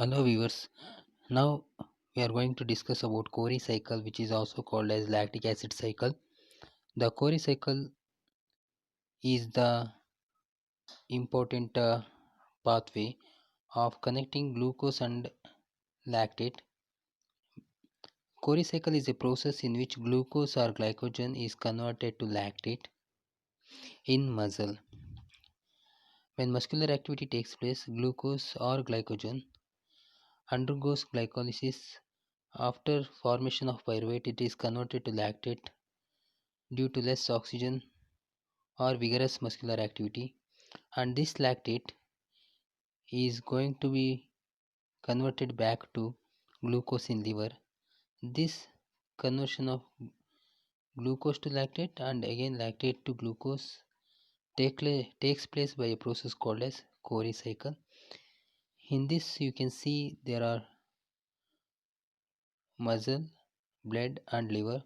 Hello viewers. Now we are going to discuss about CORI cycle, which is also called as lactic acid cycle. The CORI cycle is the important pathway of connecting glucose and lactate. CORI cycle is a process in which glucose or glycogen is converted to lactate in muscle. When muscular activity takes place, glucose or glycogen undergoes glycolysis. After formation of pyruvate, it is converted to lactate due to less oxygen or vigorous muscular activity, and this lactate is going to be converted back to glucose in liver. This conversion of glucose to lactate and again lactate to glucose takes place by a process called as Cori cycle. In this you can see there are muscle, blood and liver.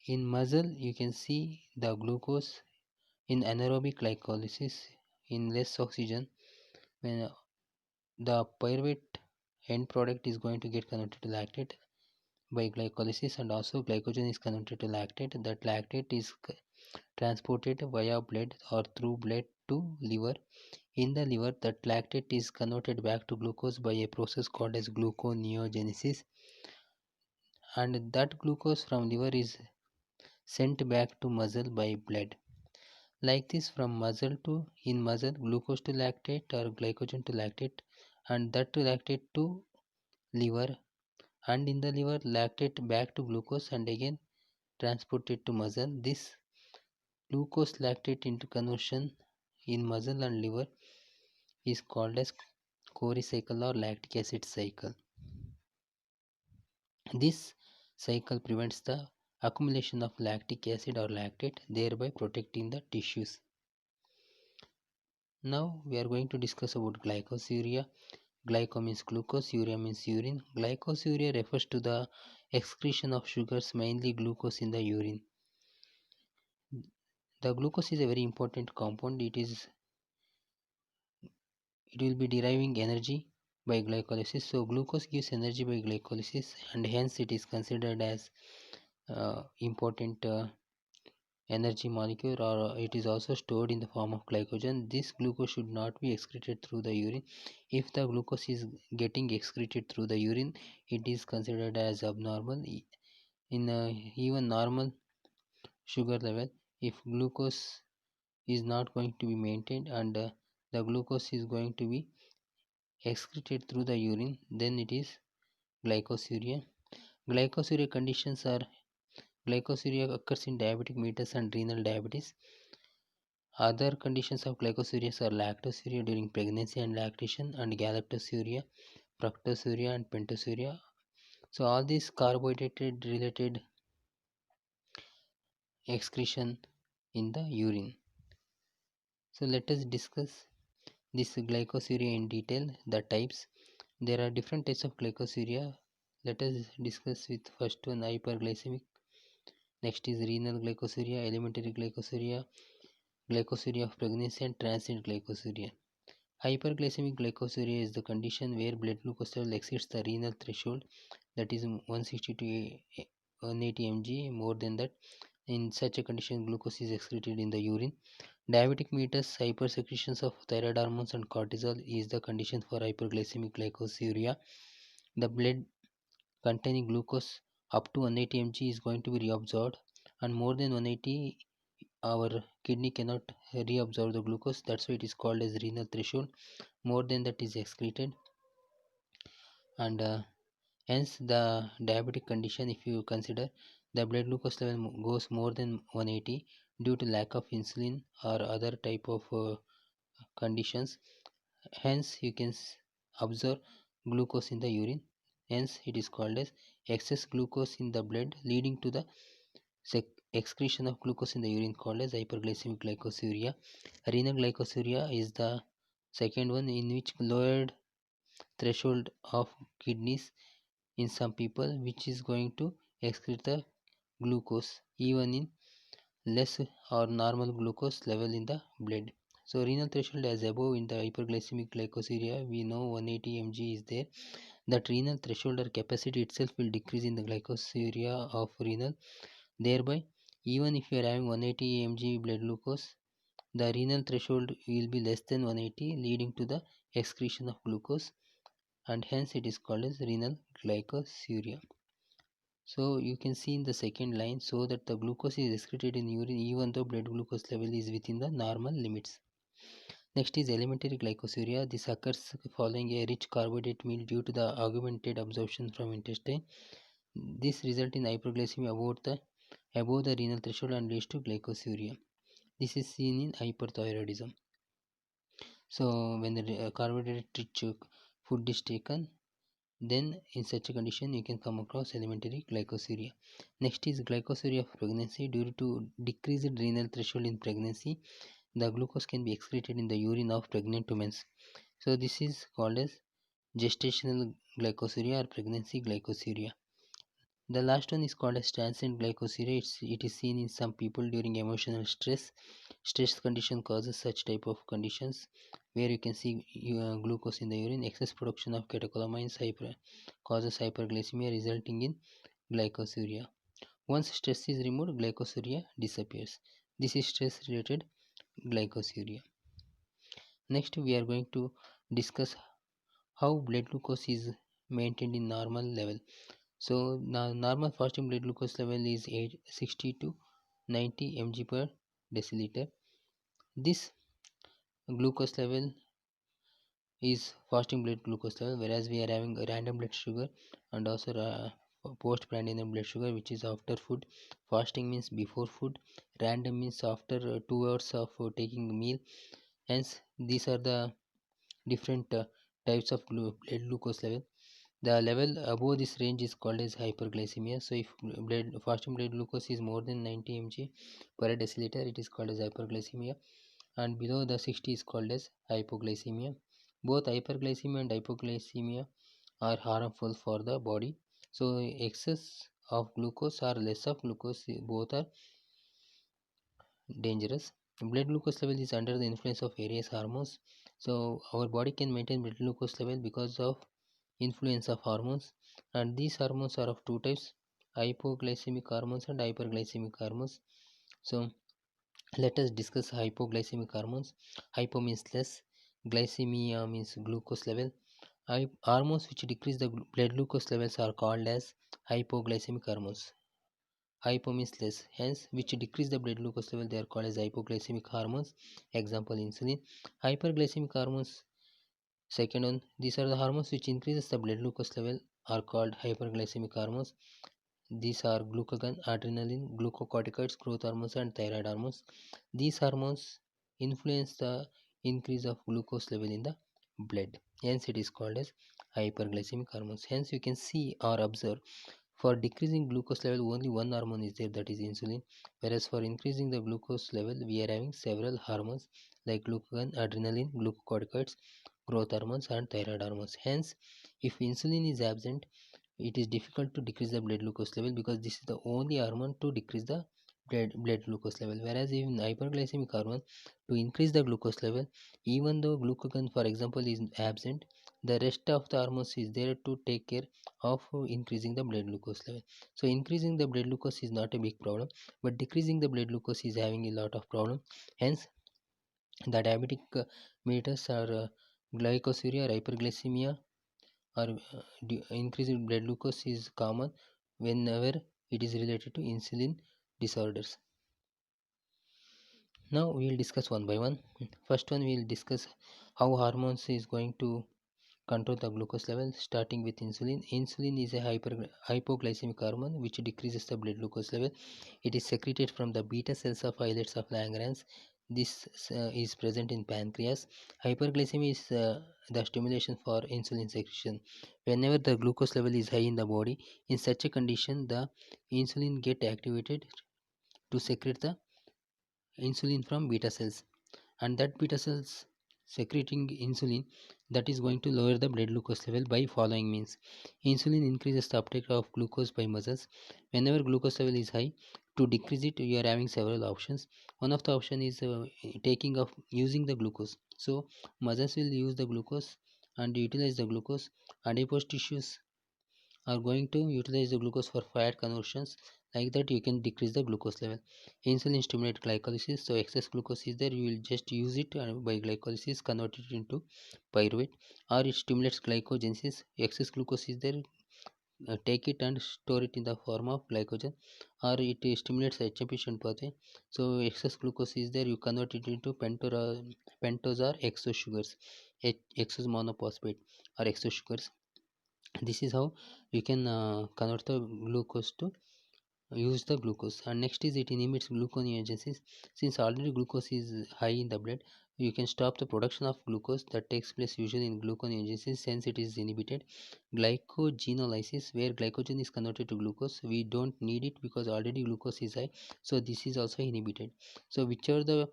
In muscle you can see the glucose in anaerobic glycolysis in less oxygen. When the pyruvate end product is going to get converted to lactate by glycolysis, and also glycogen is converted to lactate. That lactate is transported via blood or through blood to liver. In the liver, that lactate is converted back to glucose by a process called as gluconeogenesis, and that glucose from liver is sent back to muscle by blood. Like this, from muscle to in muscle, glucose to lactate or glycogen to lactate, and that to lactate to liver, and in the liver lactate back to glucose and again transported to muscle. This glucose lactate into conversion in muscle and liver is called as Cori cycle or lactic acid cycle. This cycle prevents the accumulation of lactic acid or lactate, thereby protecting the tissues. Now we are going to discuss about glycosuria. Glyco means glucose, urea means urine. Glycosuria refers to the excretion of sugars, mainly glucose, in the urine. The glucose is a very important compound. It will be deriving energy by glycolysis. So glucose gives energy by glycolysis, and hence it is considered as important energy molecule, or it is also stored in the form of glycogen. This glucose should not be excreted through the urine. If the glucose is getting excreted through the urine, it is considered as abnormal. In even normal sugar level, if glucose is not going to be maintained, and the glucose is going to be excreted through the urine, then it is glycosuria. Glycosuria occurs in diabetic mellitus and renal diabetes. Other conditions of glycosuria are lactosuria during pregnancy and lactation, and galactosuria, fructosuria and pentosuria. So all these carbohydrate related excretion in the urine. So let us discuss this glycosuria in detail, the types. There are different types of glycosuria. Let us discuss with first one, hyperglycemic. Next is renal glycosuria, elementary glycosuria, glycosuria of pregnancy, and transient glycosuria. Hyperglycemic glycosuria is the condition where blood glucose level exceeds the renal threshold, that is 160 to 180 mg. More than that, in such a condition, glucose is excreted in the urine. Diabetic mellitus, hypersecretions of thyroid hormones and cortisol is the condition for hyperglycemic glycosuria. The blood containing glucose up to 180 mg is going to be reabsorbed, and more than 180 our kidney cannot reabsorb the glucose. That's why it is called as renal threshold. More than that is excreted, and hence the diabetic condition, if you consider, the blood glucose level goes more than 180 due to lack of insulin or other type of conditions. Hence you can observe glucose in the urine. Hence it is called as excess glucose in the blood, leading to the excretion of glucose in the urine, called as hyperglycemic glycosuria. Renal glycosuria is the second one, in which lowered threshold of kidneys in some people, which is going to excrete the glucose even in less or normal glucose level in the blood. So renal threshold as above. In the hyperglycemic glycosuria, we know 180 mg is there. that renal threshold or capacity itself will decrease in the glycosuria of renal. Thereby, even if you are having 180 mg blood glucose, the renal threshold will be less than 180, leading to the excretion of glucose, and hence it is called as renal glycosuria. So you can see in the second line, so that the glucose is excreted in urine even though blood glucose level is within the normal limits. Next is elementary glycosuria. This occurs following a rich carbohydrate meal due to the augmented absorption from intestine. This results in hyperglycemia above the renal threshold and leads to glycosuria. This is seen in hyperthyroidism. So when the carbohydrate rich food is taken, then in such a condition you can come across elementary glycosuria. Next is glycosuria of pregnancy. Due to decreased renal threshold in pregnancy, the glucose can be excreted in the urine of pregnant women. So this is called as gestational glycosuria or pregnancy glycosuria. The last one is called as transient glycosuria. It is seen in some people during emotional stress. Stress condition causes such type of conditions where you can see glucose in the urine. Excess production of catecholamines causes hyperglycemia, resulting in glycosuria. Once stress is removed, glycosuria disappears. This is stress related glycosuria. Next, we are going to discuss how blood glucose is maintained in normal level. So now normal fasting blood glucose level is 60 to 90 mg per deciliter. This glucose level is fasting blood glucose level, whereas we are having a random blood sugar and also postprandial blood sugar, which is after food. Fasting means before food. Random means after 2 hours of taking meal. Hence, these are the different types of blood glucose level. The level above this range is called as hyperglycemia. So if fasting blood glucose is more than 90 mg per deciliter, it is called as hyperglycemia, and below the 60 is called as hypoglycemia. Both hyperglycemia and hypoglycemia are harmful for the body. So excess of glucose or less of glucose, both are dangerous. Blood glucose level is under the influence of various hormones. So our body can maintain blood glucose level because of influence of hormones, and these hormones are of two types: hypoglycemic hormones and hyperglycemic hormones. So let us discuss hypoglycemic hormones. Hypo means less, glycemia means glucose level. Hormones which decrease the blood glucose levels are called as hypoglycemic hormones. Hypo means less, hence which decrease the blood glucose level, they are called as hypoglycemic hormones. Example, insulin. Hyperglycemic hormones, second one, these are the hormones which increases the blood glucose level, are called hyperglycemic hormones. These are glucagon, adrenaline, glucocorticoids, growth hormones, and thyroid hormones. These hormones influence the increase of glucose level in the blood. Hence, it is called as hyperglycemic hormones. Hence, you can see or observe, for decreasing glucose level, only one hormone is there, that is insulin. Whereas for increasing the glucose level, we are having several hormones like glucagon, adrenaline, glucocorticoids, growth hormones, and thyroid hormones. Hence, if insulin is absent, it is difficult to decrease the blood glucose level, because this is the only hormone to decrease the blood glucose level. Whereas in hyperglycemic hormone, to increase the glucose level, even though glucagon for example is absent, the rest of the hormones is there to take care of increasing the blood glucose level. So increasing the blood glucose is not a big problem, but decreasing the blood glucose is having a lot of problem. Hence, the diabetic mellitus or glycosuria or hyperglycemia or increased blood glucose is common whenever it is related to insulin disorders. Now we will discuss one by one. First one, we will discuss how hormones is going to control the glucose level, starting with insulin. Insulin is a hypoglycemic hormone which decreases the blood glucose level. It is secreted from the beta cells of islets of Langerhans. This is present in pancreas. Hyperglycemia is the stimulation for insulin secretion. Whenever the glucose level is high in the body, in such a condition, the insulin get activated to secrete the insulin from beta cells, and that beta cells secreting insulin, that is going to lower the blood glucose level by following means. Insulin increases the uptake of glucose by muscles. Whenever glucose level is high, to decrease it you are having several options. One of the option is taking of using the glucose. So muscles will use the glucose and utilize the glucose, adipose tissues are going to utilize the glucose for fat conversions. Like that you can decrease the glucose level. Insulin stimulate glycolysis, so excess glucose is there, you will just use it by glycolysis convert it into pyruvate. Or it stimulates glycogenesis, excess glucose is there, take it and store it in the form of glycogen. Or it stimulates HMP shunt pathway, so excess glucose is there, you convert it into pentose or exo sugars, exos monophosphate or exo sugars. This is how you can convert the glucose to use the glucose. And next is it inhibits gluconeogenesis. Since already glucose is high in the blood, you can stop the production of glucose that takes place usually in gluconeogenesis, since it is inhibited. Glycogenolysis, where glycogen is converted to glucose, we don't need it because already glucose is high, so this is also inhibited. So whichever the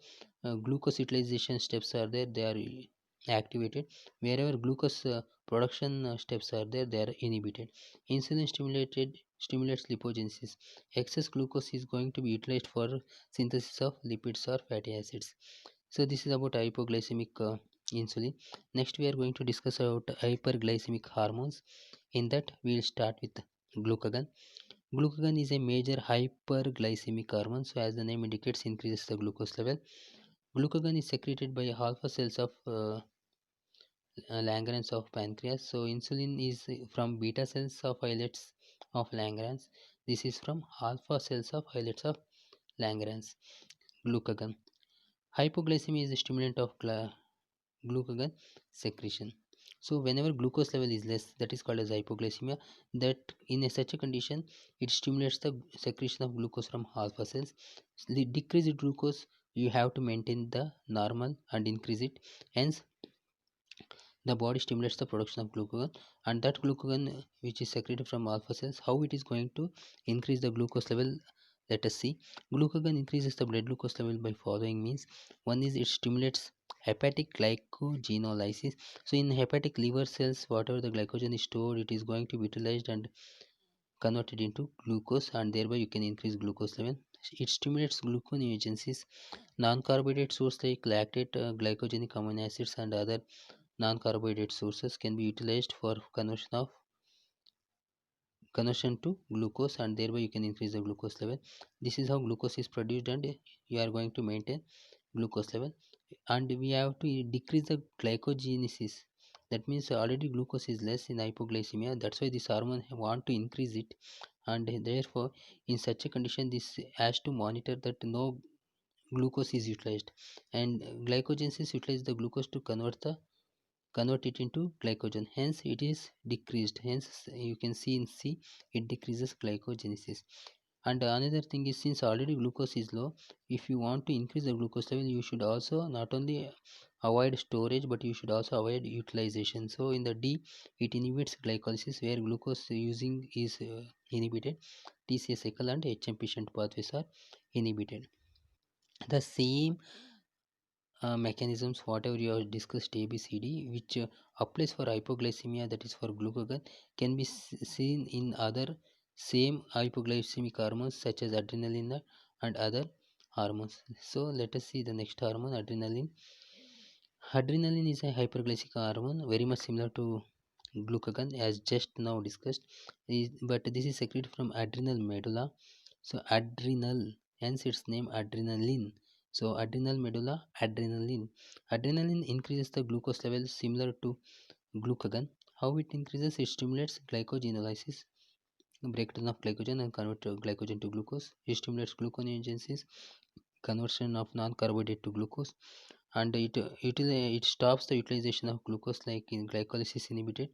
glucose utilization steps are there, they are activated. Wherever glucose production steps are there, they are inhibited. Insulin stimulates lipogenesis. Excess glucose is going to be utilized for synthesis of lipids or fatty acids. So this is about hypoglycemic insulin. Next we are going to discuss about hyperglycemic hormones. In that we will start with glucagon. Glucagon is a major hyperglycemic hormone, so as the name indicates, increases the glucose level. Glucagon is secreted by alpha cells of Langerhans of pancreas. So insulin is from beta cells of islets of Langerhans. This is from alpha cells of islets of Langerhans. Glucagon. Hypoglycemia is a stimulant of glucagon secretion. So whenever glucose level is less, that is called as hypoglycemia. That in such a condition, it stimulates the secretion of glucose from alpha cells. The decreased glucose, you have to maintain the normal and increase it. Hence the body stimulates the production of glucagon, and that glucagon which is secreted from alpha cells, how it is going to increase the glucose level, let us see. Glucagon increases the blood glucose level by following means. One is it stimulates hepatic glycogenolysis. So in hepatic liver cells, whatever the glycogen is stored, it is going to be utilized and converted into glucose, and thereby you can increase glucose level. It stimulates gluconeogenesis. Non-carbohydrate source like lactate, glycogenic amino acids and other non-carbohydrate sources can be utilized for conversion to glucose, and thereby you can increase the glucose level. This is how glucose is produced, and you are going to maintain glucose level. And we have to decrease the glycogenesis. That means already glucose is less in hypoglycemia, that's why this hormone want to increase it. And therefore in such a condition, this has to monitor that no glucose is utilized, and glycogenesis utilize the glucose to convert it into glycogen, hence it is decreased. Hence you can see in C, it decreases glycogenesis. And another thing is, since already glucose is low, if you want to increase the glucose level, you should also not only avoid storage, but you should also avoid utilization. So in the D, it inhibits glycolysis, where glucose using is inhibited. TCA cycle and HMP shunt pathways are inhibited. The same mechanisms whatever you have discussed ABCD, which applies for hypoglycemia, that is for glucagon, can be seen in other same hypoglycemic hormones such as adrenaline and other hormones. So let us see the next hormone, adrenaline. Adrenaline is a hyperglycic hormone, very much similar to glucagon as just now discussed, but this is secreted from adrenal medulla. So adrenal, hence its name adrenaline. So adrenal medulla, adrenaline. Adrenaline increases the glucose level similar to glucagon. How it increases? It stimulates glycogenolysis, breakdown of glycogen and convert glycogen to glucose. It stimulates gluconeogenesis, conversion of non-carbohydrate to glucose, and it stops the utilization of glucose like in glycolysis inhibited.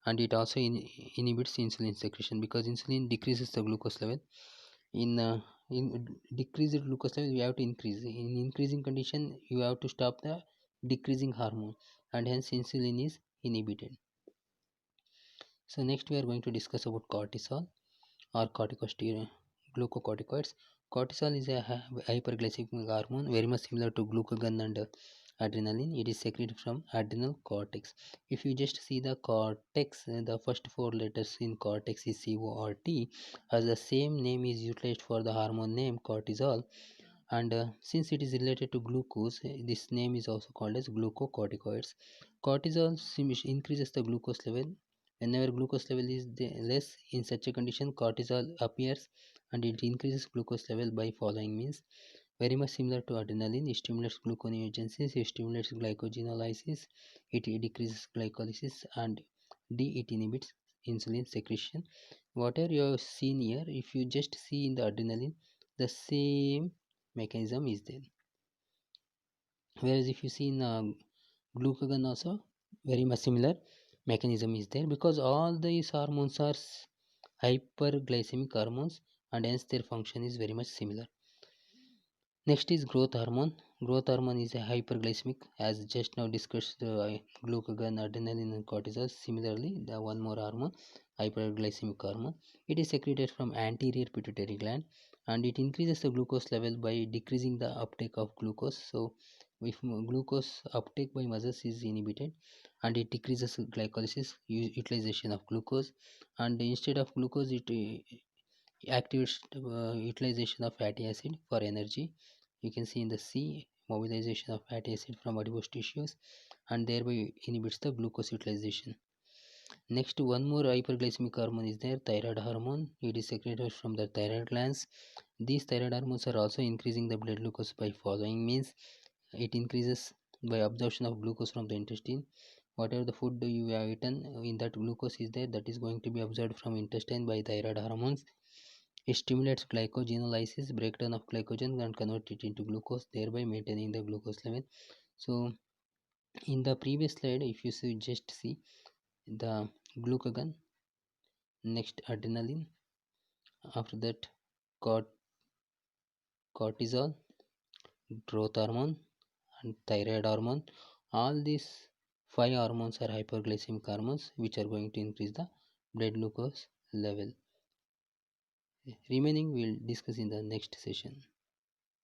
And it also inhibits insulin secretion, because insulin decreases the glucose level. In decreased glucose level, you have to increase. In increasing condition, you have to stop the decreasing hormone, and hence insulin is inhibited. So next we are going to discuss about cortisol or corticosteroid, glucocorticoids. Cortisol is a hyperglycemic hormone, very much similar to glucagon and adrenaline. It is secreted from adrenal cortex. If you just see the cortex, the first four letters in cortex is CORT, as the same name is utilized for the hormone name cortisol. And since it is related to glucose, this name is also called as glucocorticoids. Cortisol increases the glucose level Whenever glucose level is less, in such a condition cortisol appears and it increases glucose level by following means. Very much similar to adrenaline, it stimulates gluconeogenesis, it stimulates glycogenolysis, it decreases glycolysis, and D it inhibits insulin secretion. Whatever you have seen here, if you just see in the adrenaline, the same mechanism is there. Whereas if you see in glucagon also, very much similar mechanism is there, because all these hormones are hyperglycemic hormones, and hence their function is very much similar. Next is growth hormone. Growth hormone is a hyperglycemic, as just now discussed glucagon, adrenaline, and cortisol. Similarly, the one more hormone, hyperglycemic hormone. It is secreted from anterior pituitary gland, and it increases the glucose level by decreasing the uptake of glucose. So, if glucose uptake by muscles is inhibited, and it decreases glycolysis, utilization of glucose, and instead of glucose, it activates utilization of fatty acid for energy. You can see in the C, mobilization of fatty acid from adipose tissues, and thereby inhibits the glucose utilization. Next, one more hyperglycemic hormone is there, thyroid hormone. It is secreted from the thyroid glands. These thyroid hormones are also increasing the blood glucose by following means. It increases by absorption of glucose from the intestine. Whatever the food you have eaten, in that glucose is there, that is going to be absorbed from intestine by thyroid hormones. It stimulates glycogenolysis, breakdown of glycogen, and convert it into glucose, thereby maintaining the glucose level. So in the previous slide, if you see, just see the glucagon, next adrenaline, after that cortisol, growth hormone, and thyroid hormone. All these five hormones are hyperglycemic hormones, which are going to increase the blood glucose level. Remaining we'll discuss in the next session.